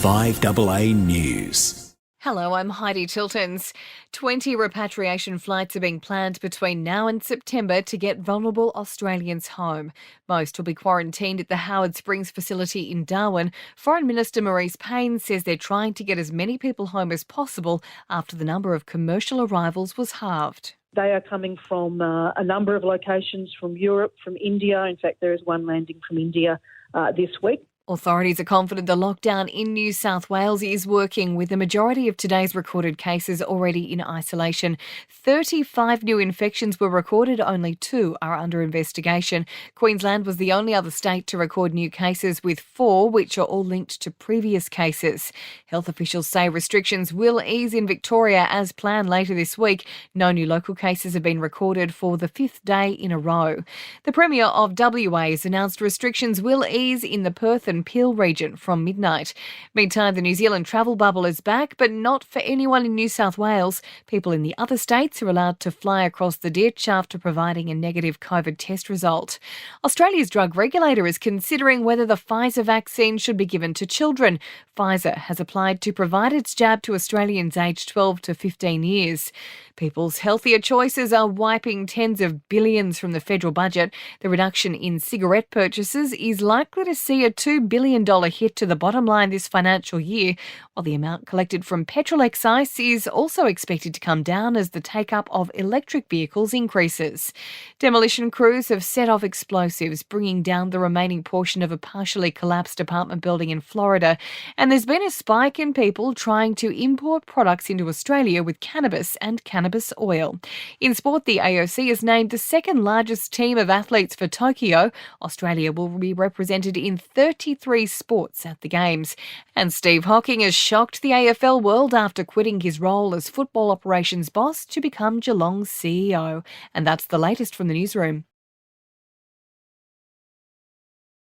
5AA News. Hello, I'm Heidi Tiltons. 20 repatriation flights are being planned between now and September to get vulnerable Australians home. Most will be quarantined at the Howard Springs facility in Darwin. Foreign Minister Marise Payne says they're trying to get as many people home as possible after the number of commercial arrivals was halved. They are coming from a number of locations from Europe, from India. In fact, there is one landing from India this week. Authorities are confident the lockdown in New South Wales is working, with the majority of today's recorded cases already in isolation. 35 new infections were recorded, only 2 are under investigation. Queensland was the only other state to record new cases, with 4 which are all linked to previous cases. Health officials say restrictions will ease in Victoria as planned later this week. No new local cases have been recorded for the 5th day in a row. The Premier of WA has announced restrictions will ease in the Perth and Peel region from midnight. Meantime, the New Zealand travel bubble is back, but not for anyone in New South Wales. People in the other states are allowed to fly across the ditch after providing a negative COVID test result. Australia's drug regulator is considering whether the Pfizer vaccine should be given to children. Pfizer has applied to provide its jab to Australians aged 12 to 15 years. People's healthier choices are wiping tens of billions from the federal budget. The reduction in cigarette purchases is likely to see a $2 billion hit to the bottom line this financial year, while the amount collected from petrol excise is also expected to come down as the take-up of electric vehicles increases. Demolition crews have set off explosives, bringing down the remaining portion of a partially collapsed apartment building in Florida, and there's been a spike in people trying to import products into Australia with cannabis and cannabis oil. In sport, the AOC has named the second largest team of athletes for Tokyo. Australia will be represented in 33 sports at the Games. And Steve Hocking has shocked the AFL world after quitting his role as football operations boss to become Geelong's CEO. And that's the latest from the newsroom.